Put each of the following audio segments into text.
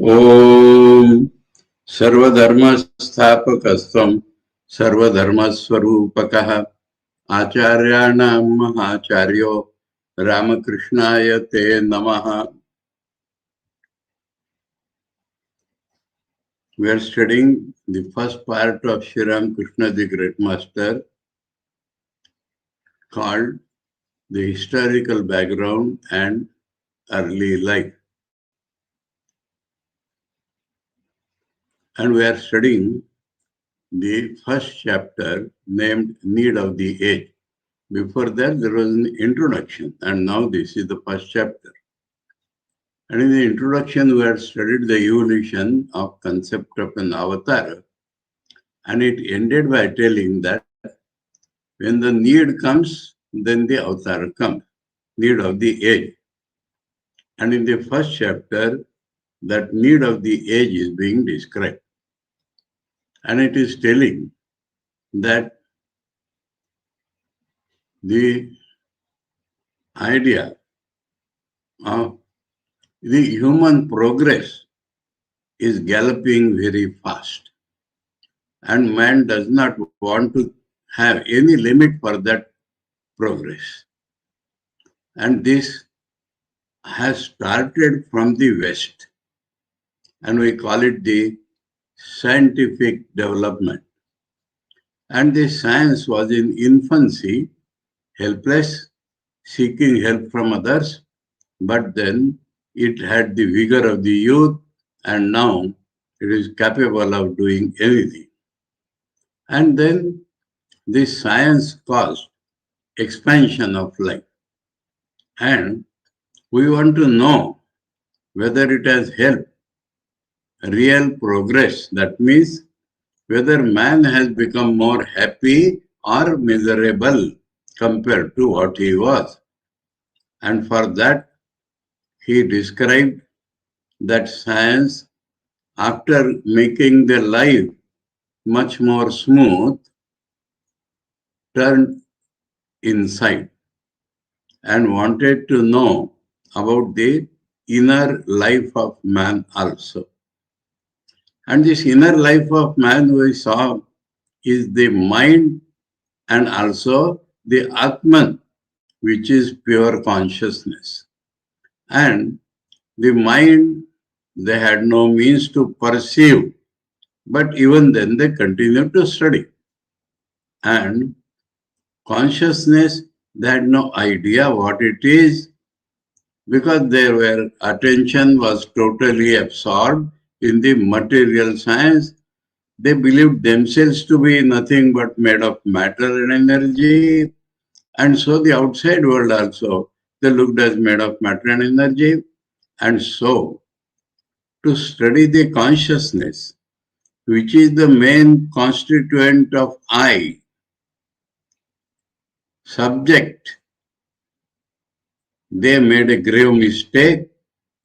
ओम सर्वधर्मस्थापकस्त्वं सर्वधर्मस्वरूपकः आचार्याणां महाचार्यो रामकृष्णाय ते नमः. We are studying the first part of Sri Ramakrishna the Great Master, called the historical background and early life. And we are studying the first chapter named Need of the Age. Before that, there was an introduction, and now this is the first chapter. And in the introduction, we had studied the evolution of concept of an avatar, and it ended by telling that when the need comes, then the avatar comes, need of the age. And in the first chapter, that need of the age is being described. And it is telling that the idea of the human progress is galloping very fast, and man does not want to have any limit for that progress. And this has started from the West, and we call it the scientific development. And this science was in infancy, helpless, seeking help from others, but then it had the vigor of the youth, and now it is capable of doing anything. And then this science caused expansion of life. And we want to know whether it has helped real progress. That means whether man has become more happy or miserable compared to what he was. And for that, he described that science, after making the life much more smooth, turned inside and wanted to know about the inner life of man also. And this inner life of man we saw is the mind and also the Atman, which is pure consciousness. And the mind, they had no means to perceive, but even then they continued to study. And consciousness, they had no idea what it is, because their attention was totally absorbed in the material science. They believed themselves to be nothing but made of matter and energy, and so the outside world also they looked as made of matter and energy. And so, to study the consciousness, which is the main constituent of I, subject, they made a grave mistake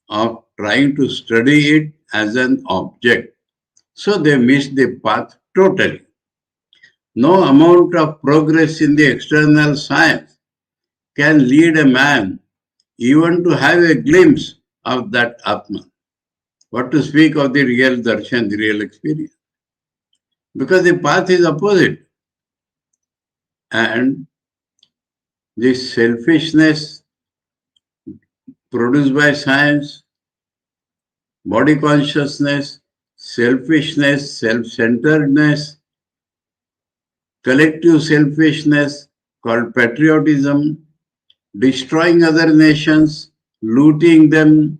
of trying to study it as an object. So they missed the path totally. No amount of progress in the external science can lead a man even to have a glimpse of that Atman. What to speak of the real darshan, the real experience? Because the path is opposite. And this selfishness produced by science, body consciousness, selfishness, self-centeredness, collective selfishness called patriotism, destroying other nations, looting them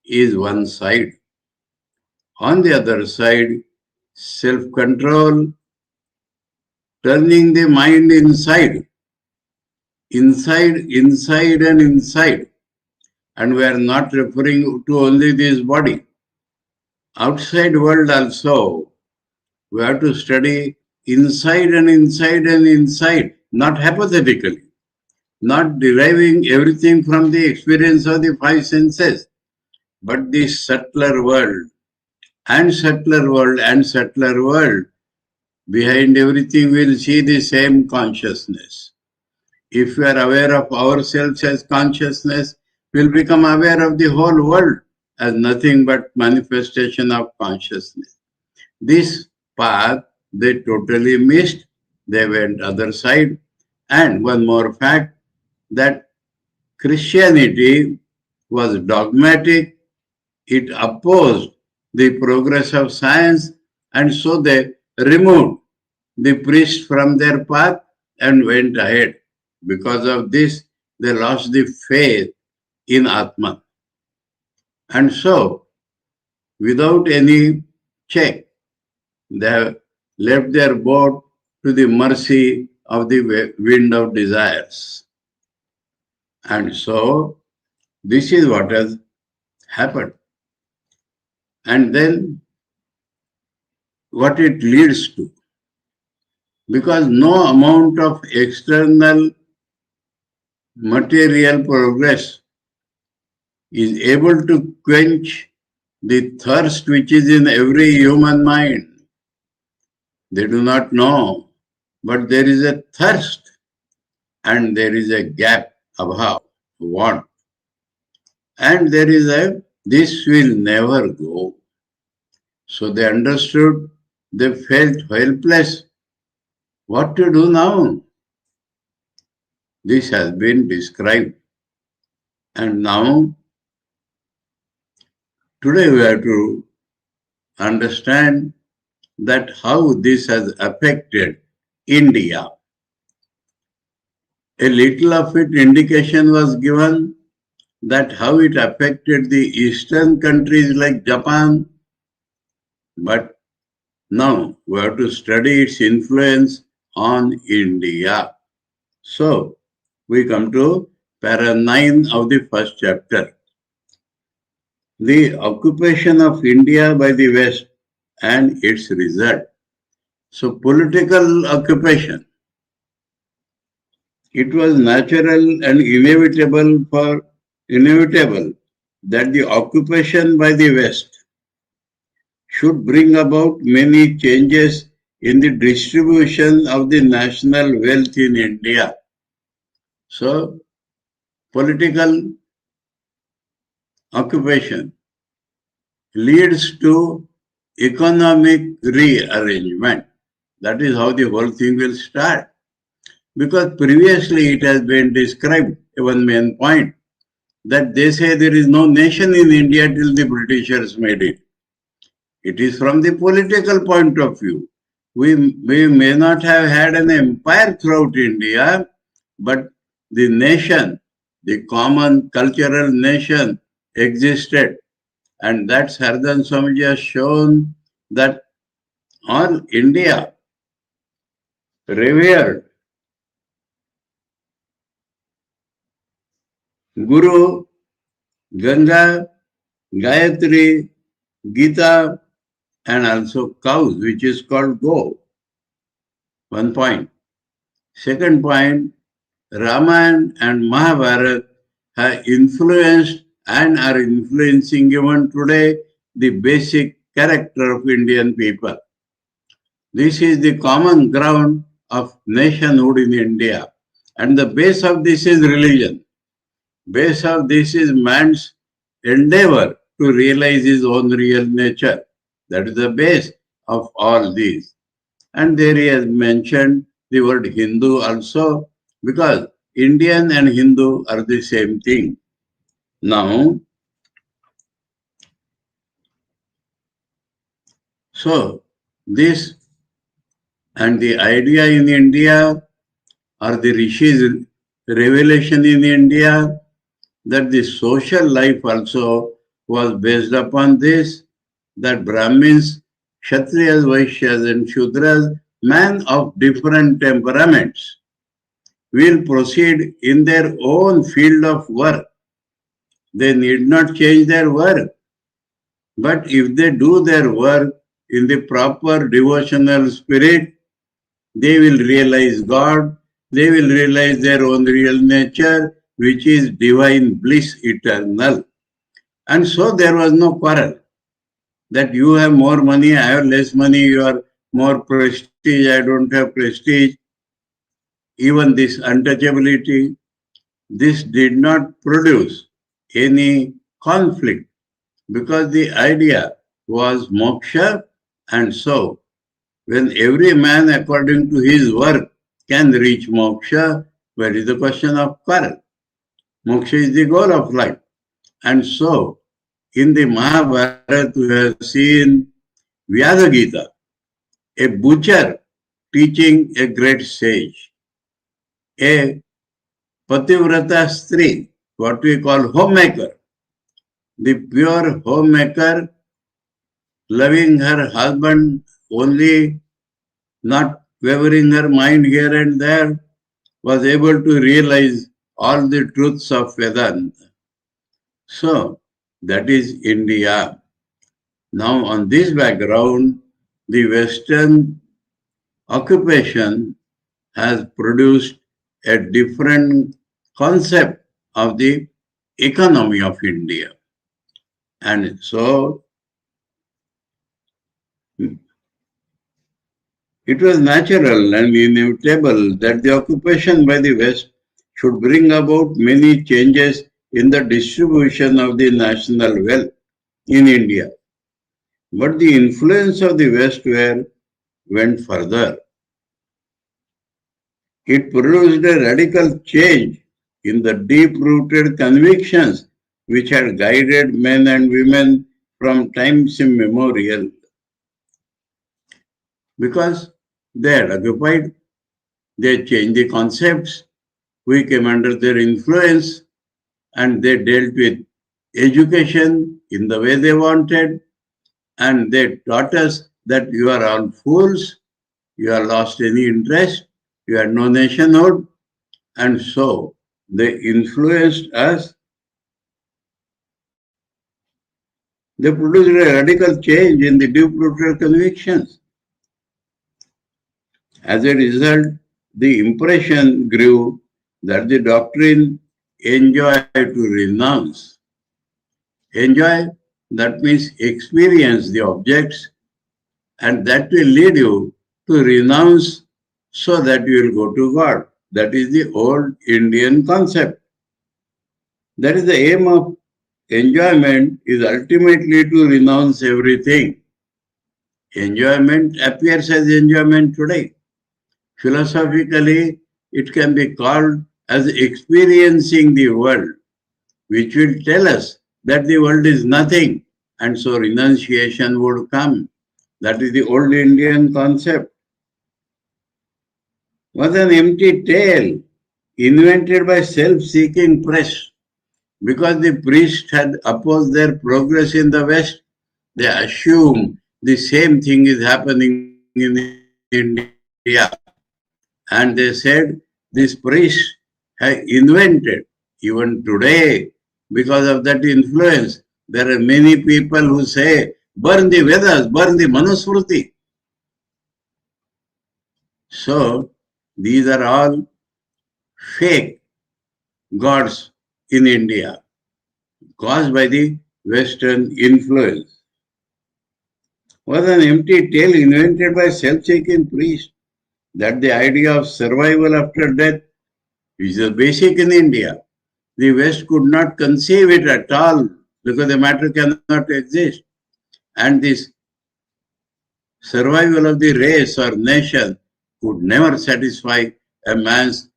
is one side. On the other side, self-control, turning the mind inside, and inside. And we are not referring to only this body. Outside world also, we have to study inside and inside and inside, not hypothetically, not deriving everything from the experience of the five senses, but the subtler world, and subtler world, and subtler world. Behind everything, we'll see the same consciousness. If we are aware of ourselves as consciousness, we'll become aware of the whole world as nothing but manifestation of consciousness. This path they totally missed. They went other side. And one more fact, that Christianity was dogmatic. It opposed the progress of science, and so they removed the priest from their path and went ahead. Because of this, they lost the faith in Atman. And so, without any check, they have left their boat to the mercy of the wind of desires. And so, this is what has happened. And then, what it leads to. Because no amount of external material progress is able to quench the thirst which is in every human mind. They do not know, but there is a thirst and there is a gap, abhav, want. And there is this will never go. So they understood, they felt helpless. What to do now? This has been described. And now, today we have to understand that how this has affected India. A little of it indication was given that how it affected the eastern countries like Japan, but now we have to study its influence on India. So, we come to para 9 of the first chapter. The occupation of India by the West and its result. So, political occupation. It was natural and inevitable that the occupation by the West should bring about many changes in the distribution of the national wealth in India. So, political occupation leads to economic rearrangement. That is how the whole thing will start. Because previously it has been described, one main point, that they say there is no nation in India till the Britishers made it. It is from the political point of view. We may not have had an empire throughout India, but the nation, the common cultural nation existed. And that Saradan Swamiji has shown that all India revered Guru, Ganga, Gayatri, Gita, and also cows, which is called Go. One point. Second point, Ramayana and Mahabharata have influenced and are influencing even today the basic character of Indian people. This is the common ground of nationhood in India. And the base of this is religion. Base of this is man's endeavor to realize his own real nature. That is the base of all these. And there he has mentioned the word Hindu also, because Indian and Hindu are the same thing. Now, so this and the idea in India or the Rishi's revelation in India that the social life also was based upon this, that Brahmins, Kshatriyas, Vaishyas and Shudras, men of different temperaments, will proceed in their own field of work. They need not change their work. But if they do their work in the proper devotional spirit, they will realize God, they will realize their own real nature, which is divine bliss eternal. And so there was no quarrel that you have more money, I have less money, you are more prestige, I don't have prestige. Even this untouchability, this did not produce any conflict because the idea was moksha, and so when every man according to his work can reach moksha, where is the question of quarrel? Moksha is the goal of life. And so in the Mahabharata we have seen Vyasa Gita, a butcher teaching a great sage, a pativrata stri, what we call homemaker, the pure homemaker loving her husband only, not wavering her mind here and there, was able to realize all the truths of Vedanta. So, that is India. Now, on this background, the Western occupation has produced a different concept of the economy of India. And so, it was natural and inevitable that the occupation by the West should bring about many changes in the distribution of the national wealth in India. But the influence of the West went further. It produced a radical change in the deep-rooted convictions which had guided men and women from times immemorial. Because they had occupied, they changed the concepts, we came under their influence, and they dealt with education in the way they wanted, and they taught us that you are all fools, you have lost any interest, you had no nationhood, and so they influenced us. They produced a radical change in the deep-rooted convictions. As a result, the impression grew that the doctrine enjoy to renounce. Enjoy, that means experience the objects, and that will lead you to renounce so that you will go to God. That is the old Indian concept. That is the aim of enjoyment, is ultimately to renounce everything. Enjoyment appears as enjoyment today. Philosophically, it can be called as experiencing the world, which will tell us that the world is nothing, and so renunciation would come. That is the old Indian concept. Was an empty tale invented by self-seeking priests. Because the priests had opposed their progress in the West, they assume the same thing is happening in India. And they said these priests have invented, even today, because of that influence, there are many people who say, burn the Vedas, burn the Manusmriti. So, these are all fake gods in India, caused by the Western influence. Was an empty tale invented by self-seeking priests that the idea of survival after death, which is basic in India, the West could not conceive it at all because the matter cannot exist. And this survival of the race or nation could never satisfy a man's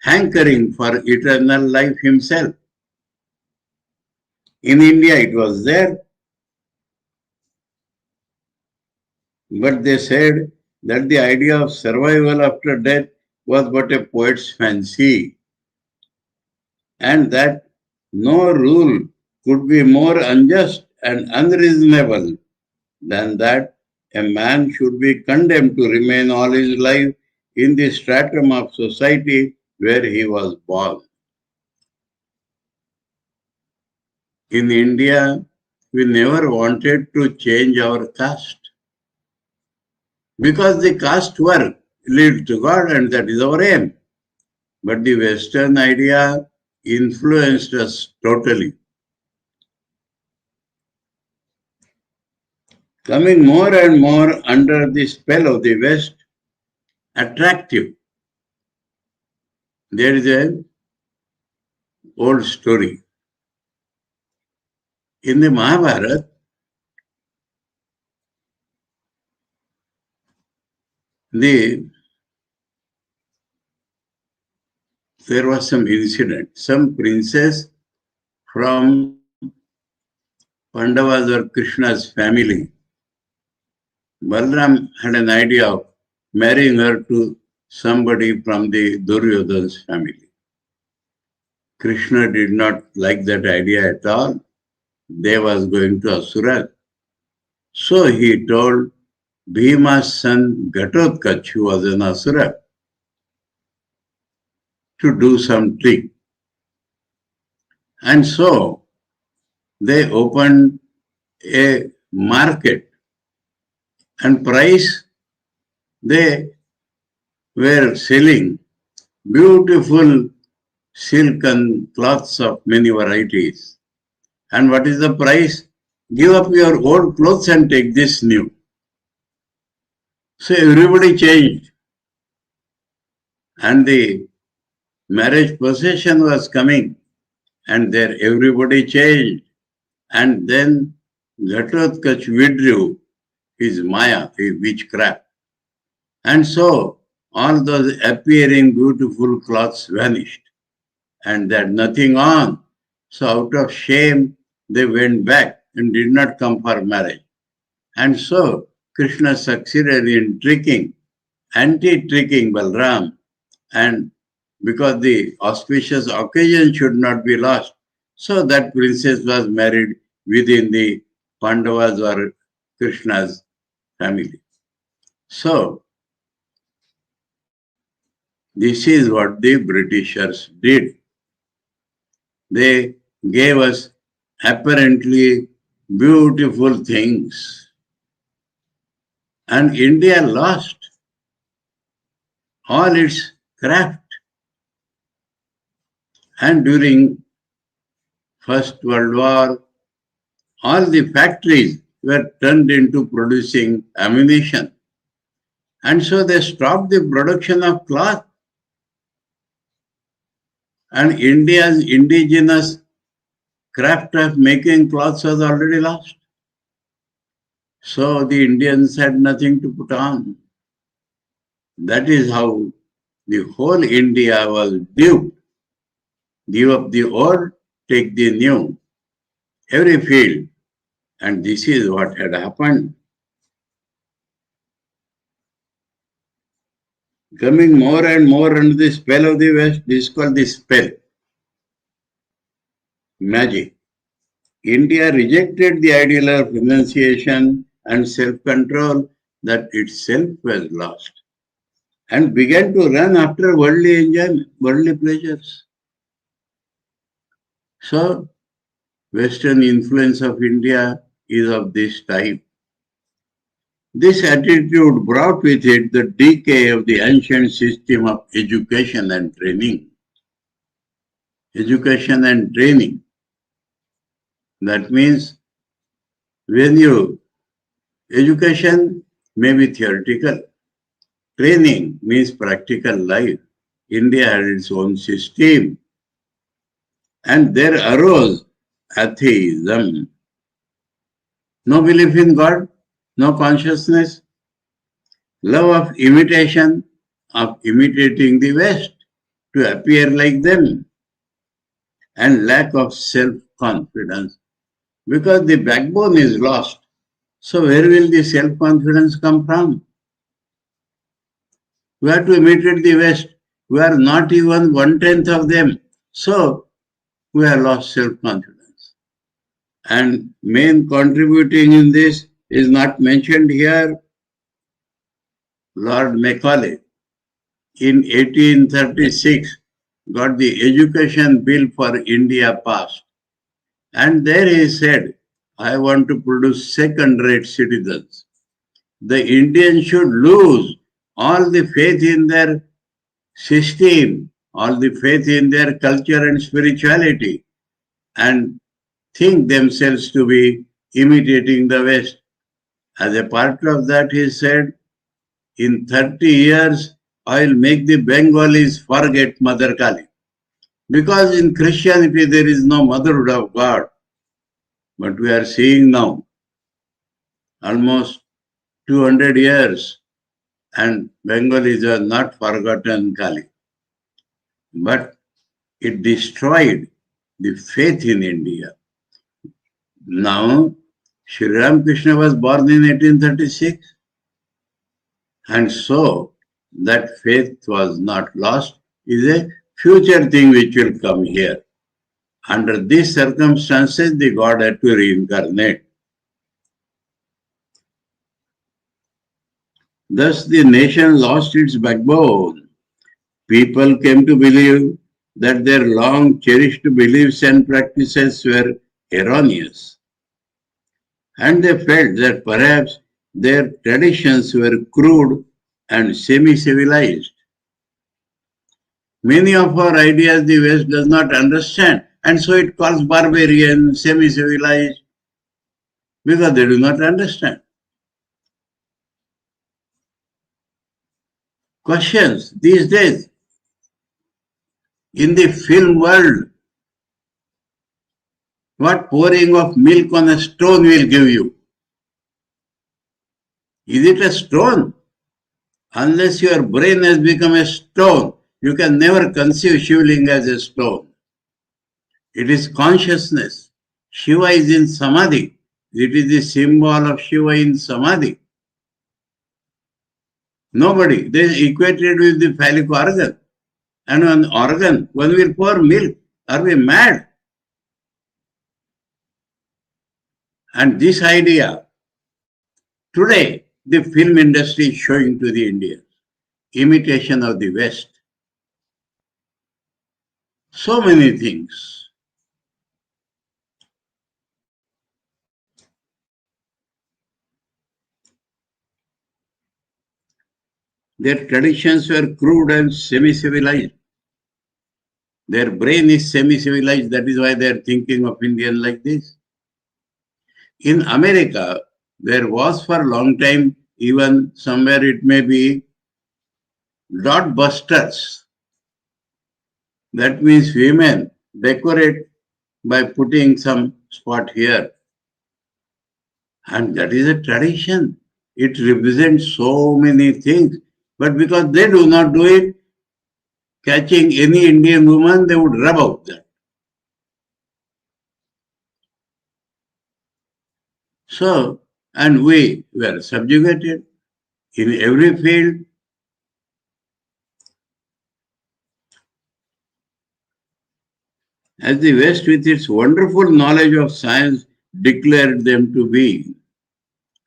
hankering for eternal life himself. In India, it was there, but they said that the idea of survival after death was but a poet's fancy, and that No rule could be more unjust and unreasonable than that a man should be condemned to remain all his life in the stratum of society where he was born. In India, we never wanted to change our caste because the caste work leads to God and that is our aim. But the Western idea influenced us totally. Coming more and more under the spell of the West, attractive. There is an old story. In the Mahabharata, there was some incident. Some princess from Pandavas or Krishna's family, Balram had an idea of marrying her to somebody from the Duryodhana's family. Krishna did not like that idea at all. They was going to Asura. So he told Bhima's son Ghatotkach, who was an Asura, to do some trick. And so they opened a market and price they were selling beautiful silken cloths of many varieties. And what is the price? Give up your old clothes and take this new. So everybody changed. And the marriage procession was coming. And there everybody changed. And then Ghatotkach withdrew his Maya, his witchcraft. And so all those appearing beautiful clothes vanished. And they had nothing on. So out of shame, they went back and did not come for marriage. And so Krishna succeeded in tricking, anti-tricking Balram, and because the auspicious occasion should not be lost, so that princess was married within the Pandavas or Krishna's family. So this is what the Britishers did. They gave us apparently beautiful things. And India lost all its craft. And during First World War, all the factories were turned into producing ammunition. And so they stopped the production of cloth. And India's indigenous craft of making cloths was already lost. So the Indians had nothing to put on. That is how the whole India was duped. Give up the old, take the new. Every field. And this is what had happened. Coming more and more under the spell of the West, this is called the spell. Magic. India rejected the ideal of renunciation and self-control that itself was lost and began to run after worldly enjoyment, worldly pleasures. So, Western influence of India is of this type. This attitude brought with it the decay of the ancient system of education and training. Education and training. That means education may be theoretical, training means practical life. India had its own system. And there arose atheism. No belief in God, no consciousness, love of imitation, of imitating the West to appear like them, and lack of self-confidence. Because the backbone is lost. So where will the self-confidence come from? We have to imitate the West. We are not even 1/10 of them. So who have lost self-confidence. And main contributing in this is not mentioned here, Lord Macaulay in 1836 got the Education Bill for India passed. And there he said, I want to produce second-rate citizens. The Indians should lose all the faith in their system, all the faith in their culture and spirituality, and think themselves to be imitating the West. As a part of that, he said, in 30 years, I will make the Bengalis forget Mother Kali. Because in Christianity, there is no motherhood of God. But we are seeing now, almost 200 years, and Bengalis are not forgotten Kali. But it destroyed the faith in India. Now, Sri Ramakrishna was born in 1836, and so that faith was not lost, is a future thing which will come here. Under these circumstances, the God had to reincarnate. Thus, the nation lost its backbone. People came to believe that their long cherished beliefs and practices were erroneous. And they felt that perhaps their traditions were crude and semi-civilized. Many of our ideas the West does not understand, and so it calls barbarian, semi-civilized, because they do not understand. Questions these days in the film world, what pouring of milk on a stone will give you? Is it a stone? Unless your brain has become a stone, you can never conceive Shivling as a stone. It is consciousness. Shiva is in Samadhi. It is the symbol of Shiva in Samadhi. Nobody. They equated with the phallic organ. And an organ, one will pour milk. Are we mad? And this idea, today, the film industry is showing to the Indians, imitation of the West. So many things. Their traditions were crude and semi-civilized. Their brain is semi-civilized, that is why they are thinking of Indian like this. In America, there was for a long time, even somewhere it may be, dot busters. That means women decorate by putting some spot here. And that is a tradition. It represents so many things. But because they do not do it, catching any Indian woman, they would rub out that. So, and we were subjugated in every field. As the West, with its wonderful knowledge of science, declared them to be.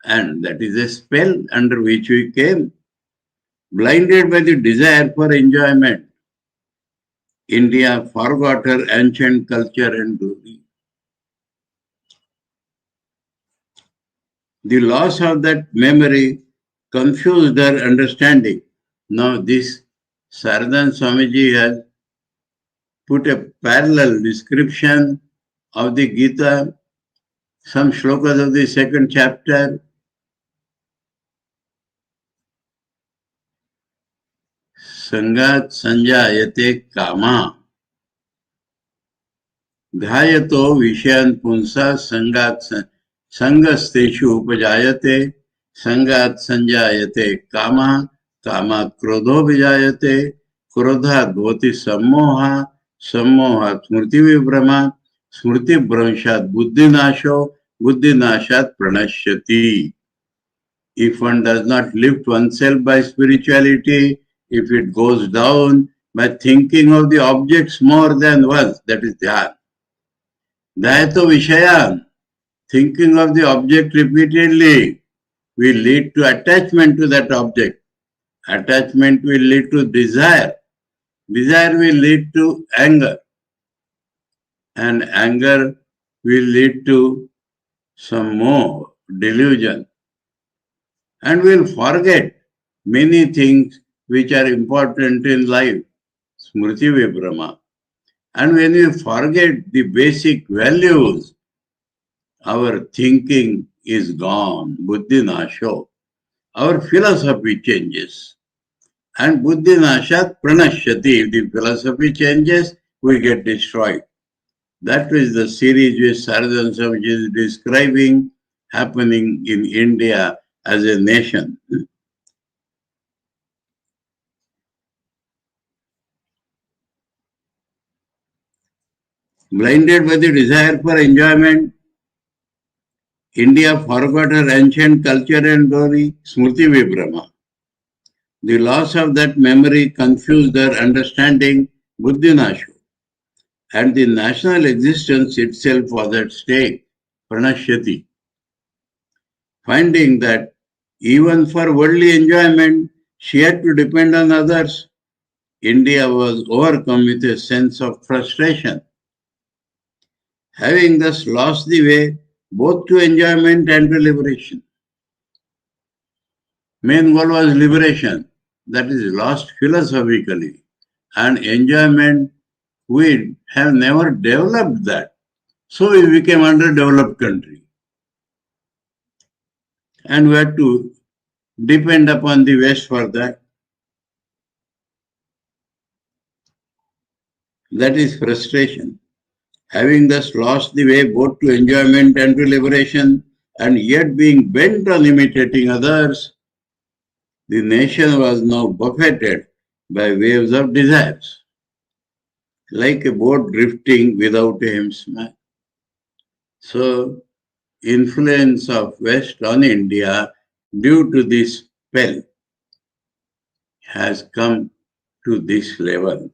And that is a spell under which we came, blinded by the desire for enjoyment. India forgot her ancient culture and glory. The loss of that memory confused her understanding. Now this Saradananda Swamiji has put a parallel description of the Gita, some shlokas of the second chapter. Sangat sanjayate kama. Dhayato vishayan punsa sangat sangasteshu upajayate. Sangat sanjayate kama. Kama krodho vijayate. Krodha dvoti sammoha. Sammohat smriti vibrama. Smriti bhranshat buddhinasho. Buddhinashat pranashyati. If one does not lift oneself by spirituality, if it goes down by thinking of the objects more than once, that is dhyan. Dhayato Vishayan, thinking of the object repeatedly, will lead to attachment to that object. Attachment will lead to desire. Desire will lead to anger. And anger will lead to some more delusion. And we'll forget many things which are important in life. Smriti Vibrama. And when we forget the basic values, our thinking is gone. Buddhi nasho. Our philosophy changes. And buddhi nashat pranashyati. If the philosophy changes, we get destroyed. That is the series which Saradananda is describing happening in India as a nation. Blinded by the desire for enjoyment, India forgot her ancient culture and glory, Smriti Vibrama. The loss of that memory confused her understanding, Buddhinashu, and the national existence itself was at stake, Pranashyati. Finding that even for worldly enjoyment, she had to depend on others, India was overcome with a sense of frustration. Having thus lost the way both to enjoyment and to liberation. Main goal was liberation, that is lost philosophically, and enjoyment, we have never developed that. So we became underdeveloped country. And we had to depend upon the West for that. That is frustration. Having thus lost the way both to enjoyment and to liberation, and yet being bent on imitating others, the nation was now buffeted by waves of desires, like a boat drifting without a helmsman. So, influence of West on India due to this spell has come to this level.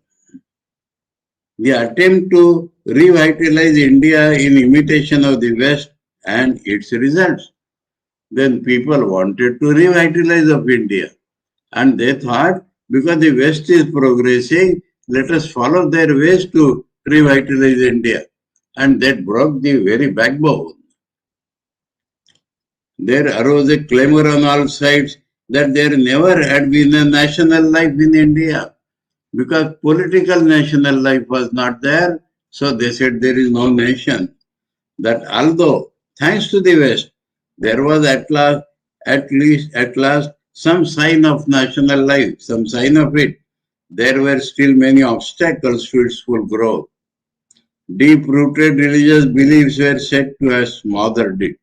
The attempt to revitalize India in imitation of the West and its results. Then people wanted to revitalize of India. And they thought, because the West is progressing, let us follow their ways to revitalize India. And that broke the very backbone. There arose a clamor on all sides that there never had been a national life in India. Because political national life was not there, so they said there is no nation. That although, thanks to the West, there was at last, some sign of national life, some sign of it, there were still many obstacles to its full growth. Deep-rooted religious beliefs were said to have smothered it.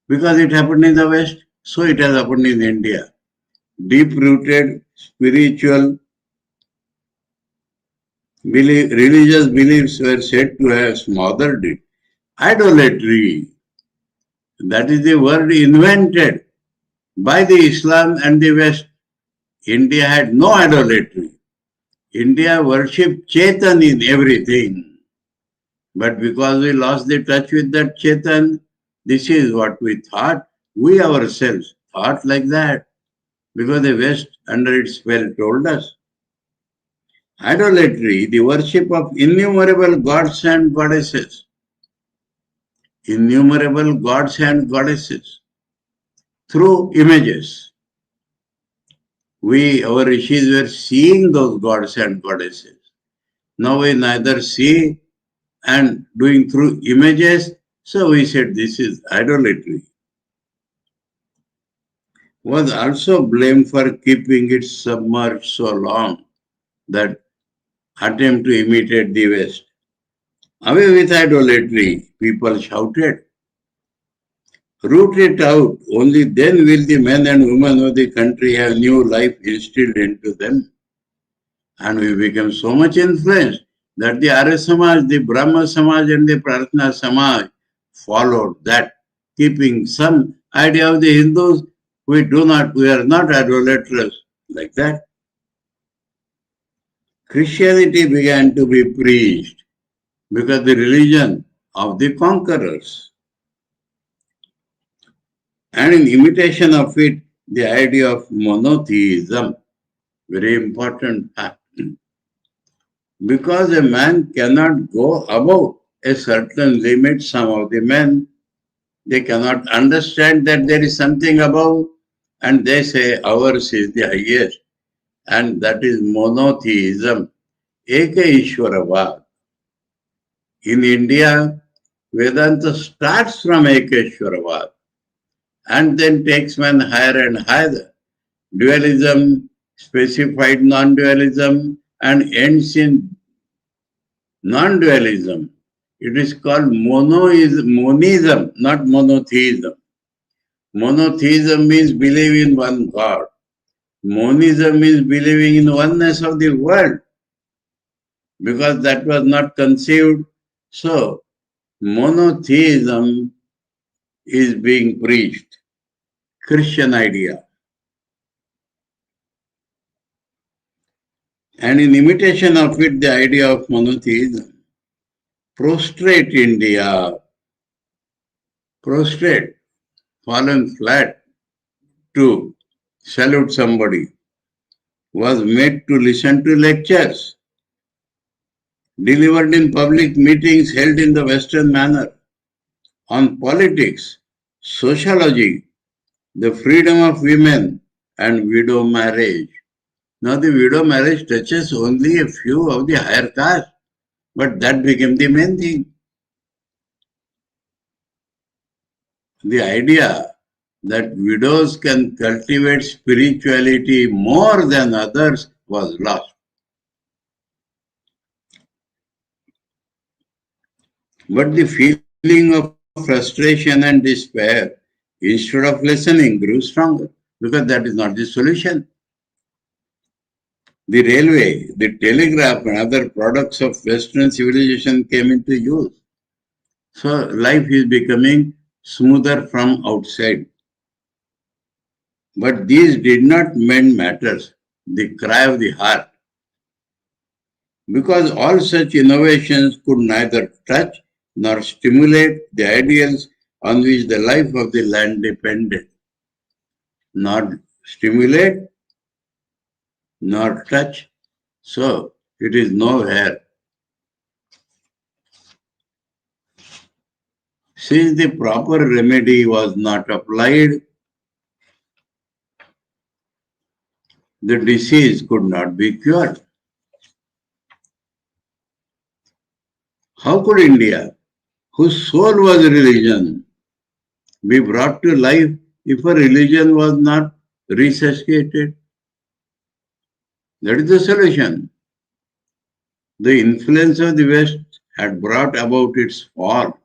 Because it happened in the West, so it has happened in India. Deep-rooted spiritual religious beliefs were said to have smothered it. Idolatry, that is the word invented by the Islam and the West. India had no idolatry. India worshipped Chetan in everything. But because we lost the touch with that Chetan, this is what we thought. We ourselves thought like that. Because the West, under its spell, told us. Idolatry, the worship of innumerable gods and goddesses. Innumerable gods and goddesses through images. Our rishis were seeing those gods and goddesses. Now we neither see and doing through images, so we said this is idolatry. Was also blamed for keeping it submerged so long, that attempt to imitate the West. Away with idolatry, people shouted. Root it out, only then will the men and women of the country have new life instilled into them. And we became so much influenced that the Arya Samaj, the Brahma Samaj and the Prarthana Samaj followed that, keeping some idea of the Hindus. We are not idolaters like that. Christianity began to be preached. because the religion of the conquerors. And in imitation of it, the idea of monotheism, very important fact. Because a man cannot go above a certain limit, some of the men, they cannot understand that there is something above, and they say ours is the highest, and that is monotheism, Eka Ishwaravad. In India, Vedanta starts from Eka Ishwaravad and then takes man higher and higher. Dualism, specified non-dualism, and ends in non-dualism. It is called monism, not monotheism. Monotheism means believe in one God. Monism means believing in oneness of the world, because that was not conceived. So, monotheism is being preached. Christian idea. And in imitation of it, the idea of monotheism. Prostrate India, prostrate, fallen flat to salute somebody, was made to listen to lectures delivered in public meetings held in the Western manner on politics, sociology, the freedom of women, and widow marriage. Now the widow marriage touches only a few of the higher caste, but that became the main thing. The idea that widows can cultivate spirituality more than others was lost. But the feeling of frustration and despair, instead of lessening, grew stronger, because that is not the solution. The railway, the telegraph, and other products of Western civilization came into use. So life is becoming smoother from outside. But these did not mend matters, the cry of the heart. Because all such innovations could neither touch nor stimulate the ideals on which the life of the land depended. Not stimulate, nor touch. So it is nowhere. Since the proper remedy was not applied, the disease could not be cured. How could India, whose soul was religion, be brought to life if a religion was not resuscitated? That is the solution. The influence of the West had brought about its fall.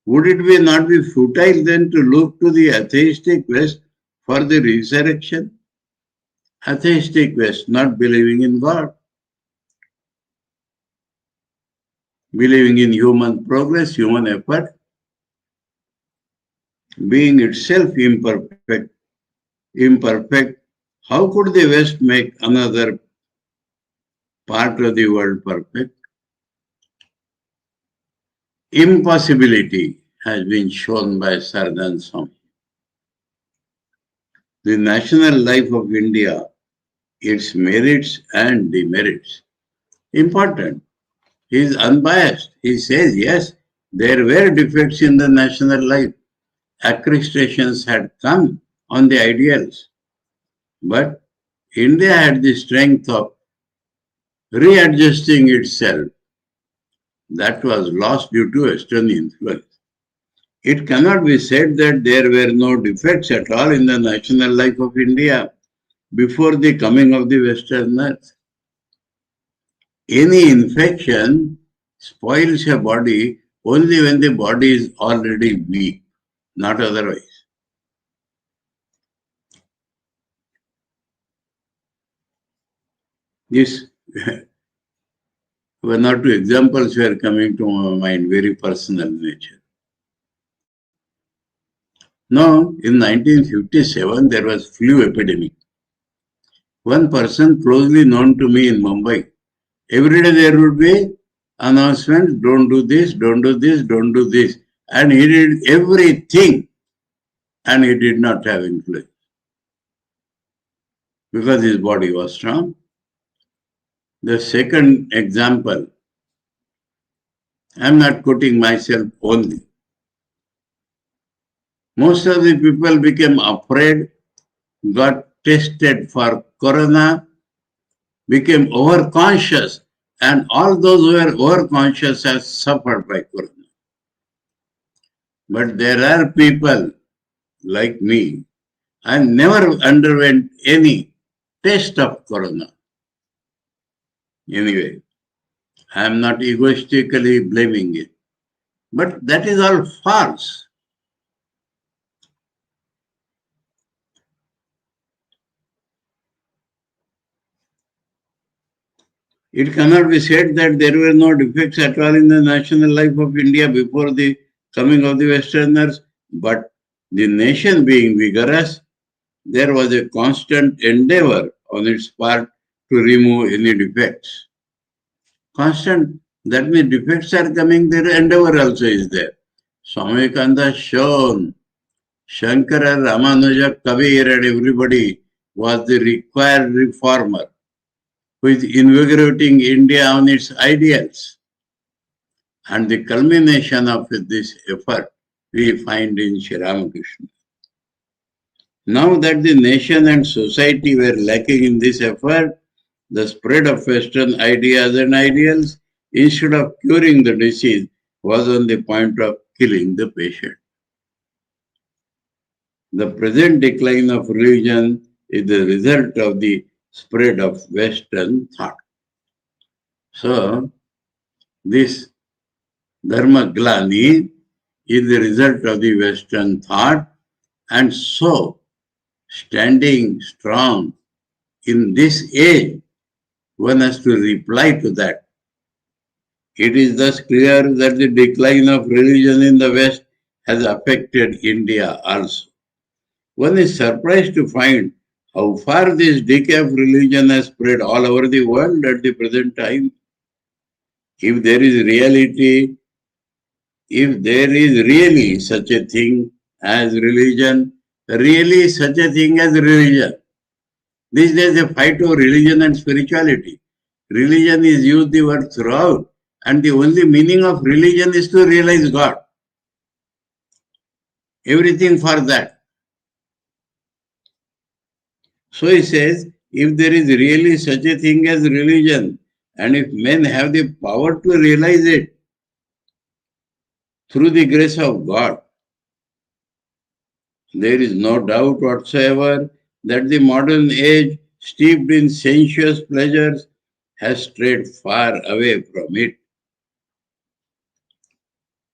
Would it not be futile then to look to the atheistic West for the resurrection? Atheistic West, not believing in God, believing in human progress, human effort, being itself imperfect, how could the West make another part of the world perfect? Impossibility has been shown by Saradananda Swami. The national life of India, its merits and demerits. Important. He is unbiased. He says, yes, there were defects in the national life. Accretions had come on the ideals. But India had the strength of readjusting itself. That was lost due to Western influence. It cannot be said that there were no defects at all in the national life of India before the coming of the Westerners. Any infection spoils a body only when the body is already weak, not otherwise. This one or two examples were coming to my mind, very personal nature. Now, in 1957, there was flu epidemic. One person closely known to me in Mumbai, every day there would be announcements, don't do this, don't do this, don't do this. And he did everything, and he did not have influence because his body was strong. The second example, I'm not quoting myself only. Most of the people became afraid, got tested for corona, became overconscious, and all those who were overconscious have suffered by corona. But there are people like me, I never underwent any test of corona. Anyway, I am not egoistically blaming it. But that is all false. It cannot be said that there were no defects at all in the national life of India before the coming of the Westerners, but the nation being vigorous, there was a constant endeavor on its part to remove any defects. Constant, that means defects are coming, their endeavor also is there. Swami Vivekananda shown, Shankara, Ramanuja, Kabir and everybody was the required reformer who is invigorating India on its ideals. And the culmination of this effort we find in Sri Ramakrishna. Now that the nation and society were lacking in this effort, the spread of Western ideas and ideals, instead of curing the disease, was on the point of killing the patient. The present decline of religion is the result of the spread of Western thought. So, this Dharma Glani is the result of the Western thought, and so, standing strong in this age, one has to reply to that. It is thus clear that the decline of religion in the West has affected India also. One is surprised to find how far this decay of religion has spread all over the world at the present time. If there is really such a thing as religion, really such a thing as religion. These days a fight over religion and spirituality. Religion is used the word throughout, and the only meaning of religion is to realize God. Everything for that. So he says, if there is really such a thing as religion, and if men have the power to realize it through the grace of God, there is no doubt whatsoever that the modern age, steeped in sensuous pleasures, has strayed far away from it.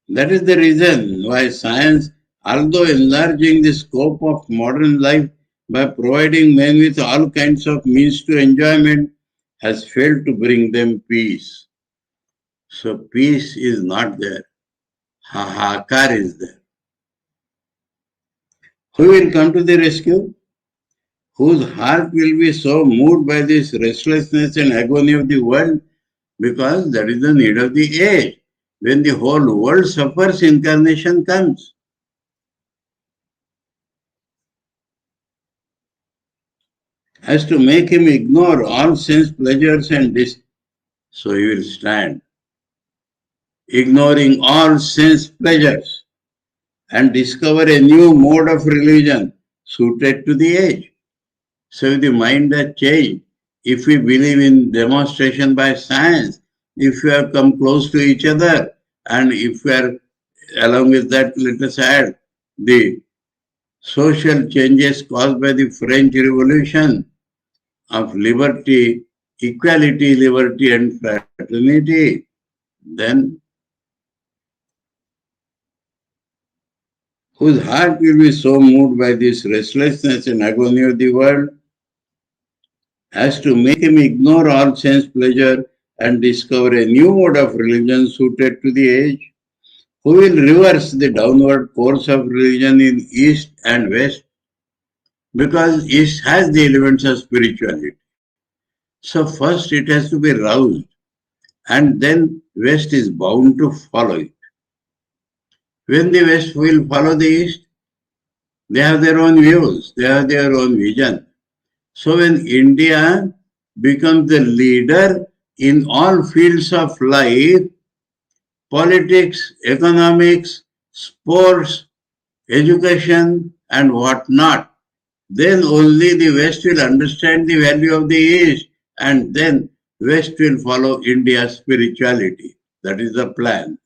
That is the reason why science, although enlarging the scope of modern life by providing men with all kinds of means to enjoyment, has failed to bring them peace. So peace is not there. Hahakar is there. Who will come to the rescue? Whose heart will be so moved by this restlessness and agony of the world? Because that is the need of the age. When the whole world suffers, incarnation comes. As to make him ignore all sense pleasures and so he will stand, ignoring all sense pleasures, and discover a new mode of religion suited to the age. So if the mind has changed, if we believe in demonstration by science, if we have come close to each other, and if we are, along with that, let us add the social changes caused by the French Revolution of liberty, equality, liberty and fraternity, then whose heart will be so moved by this restlessness and agony of the world as to make him ignore all sense pleasure and discover a new mode of religion suited to the age, who will reverse the downward course of religion in East and West, because East has the elements of spirituality. So first it has to be roused, and then West is bound to follow it. When the West will follow the East, they have their own views, they have their own vision. So when India becomes the leader in all fields of life, politics, economics, sports, education, and whatnot, then only the West will understand the value of the East, and then West will follow India's spirituality. That is the plan.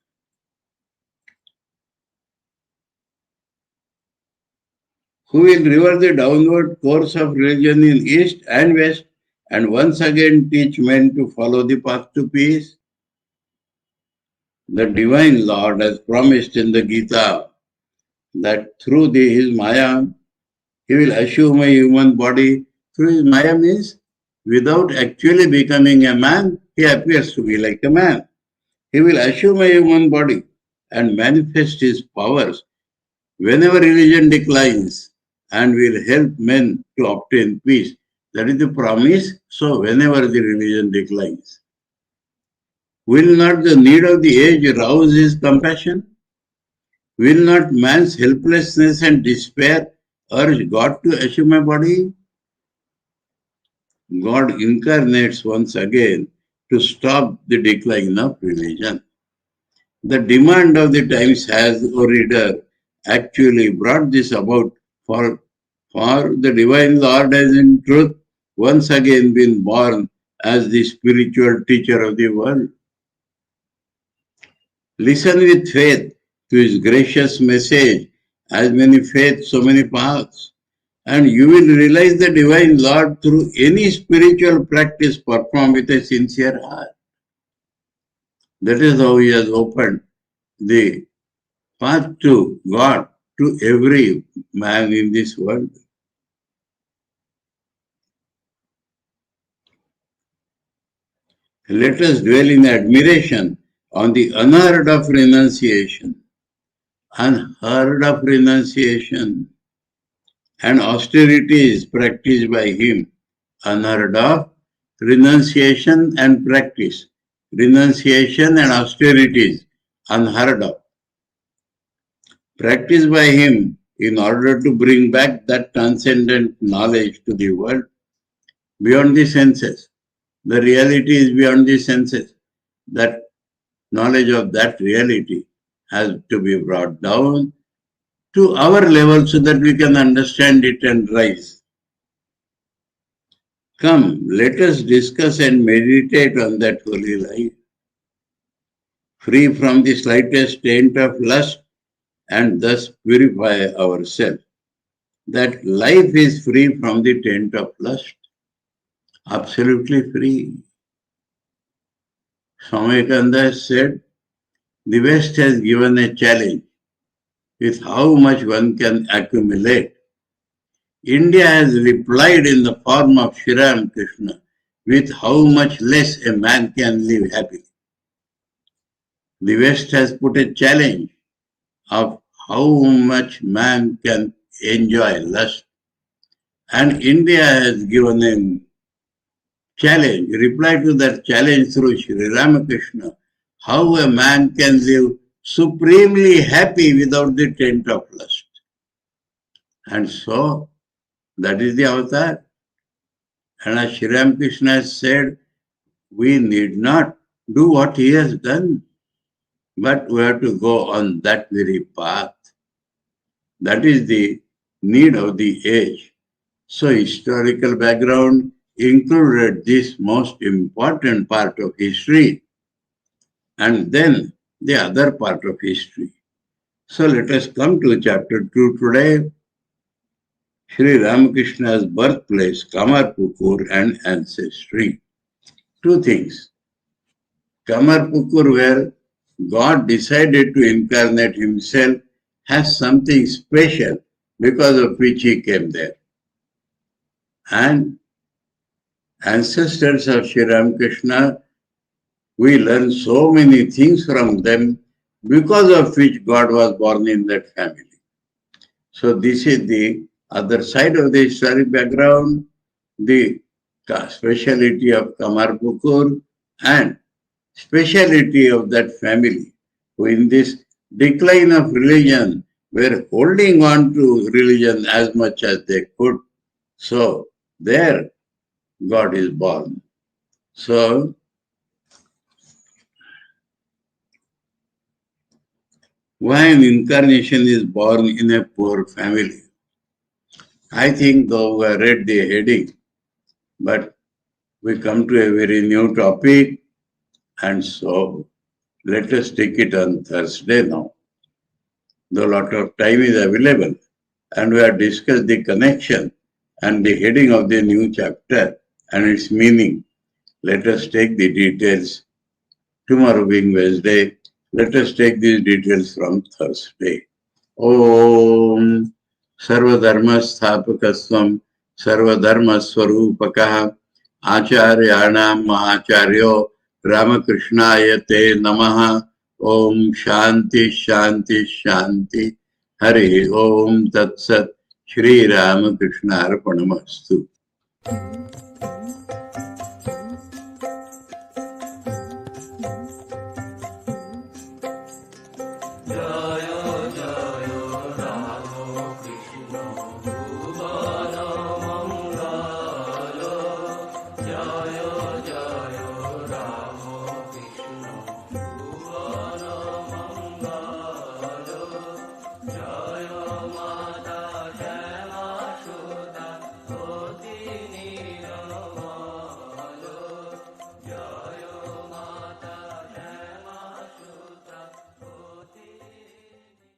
Who will reverse the downward course of religion in East and West, and once again teach men to follow the path to peace? The Divine Lord has promised in the Gita that through his Maya, he will assume a human body. Through his Maya means without actually becoming a man, he appears to be like a man. He will assume a human body and manifest his powers whenever religion declines and will help men to obtain peace. That is the promise. So whenever the religion declines, will not the need of the age rouse his compassion? Will not man's helplessness and despair urge God to assume a body? God incarnates once again to stop the decline of religion. The demand of the times has, O reader, actually brought this about, for the Divine Lord has in truth once again been born as the spiritual teacher of the world. Listen with faith to his gracious message. As many faiths, so many paths. And you will realize the Divine Lord through any spiritual practice performed with a sincere heart. That is how he has opened the path to God to every man in this world. Let us dwell in admiration on the unheard of renunciation. Unheard of renunciation and austerities practiced by him. Unheard of renunciation and practice. Renunciation and austerities, unheard of. Practiced by him in order to bring back that transcendent knowledge to the world beyond the senses. The reality is beyond the senses. That knowledge of that reality has to be brought down to our level so that we can understand it and rise. Come, let us discuss and meditate on that holy life, free from the slightest taint of lust, and thus purify ourselves. That life is free from the taint of lust, absolutely free. Swami Vivekananda said, the West has given a challenge with how much one can accumulate. India has replied in the form of Sri Ramakrishna with how much less a man can live happily. The West has put a challenge of how much man can enjoy lust. And India has given a challenge, reply to that challenge through Sri Ramakrishna, how a man can live supremely happy without the taint of lust. And so, that is the avatar. And as Sri Ramakrishna has said, we need not do what he has done, but we have to go on that very path. That is the need of the age. So historical background included this most important part of history and then the other part of history. So let us come to chapter 2 today. Sri Ramakrishna's birthplace, Kamarpukur, and ancestry. Two things. Kamarpukur, where God decided to incarnate himself, has something special because of which he came there. And ancestors of Sri Ramakrishna, we learn so many things from them because of which God was born in that family. So this is the other side of the historic background, the speciality of Kamarpukur and speciality of that family, who in this decline of religion were holding on to religion as much as they could. So there God is born. So why an incarnation is born in a poor family? I think though we read the heading, but we come to a very new topic, and so let us take it on Thursday now. Though a lot of time is available, and we have discussed the connection and the heading of the new chapter and its meaning. Let us take the details tomorrow being Wednesday. Let us take these details from Thursday. Om Sarvadharma Sthapakasvam Sarvadharma Swarupakah Acharyanam Mahacharyo Ramakrishnaya Te Namaha. Om Shanti Shanti Shanti. Hari Om Tat Sat. Sri Ramakrishna Arpanamastu. Jai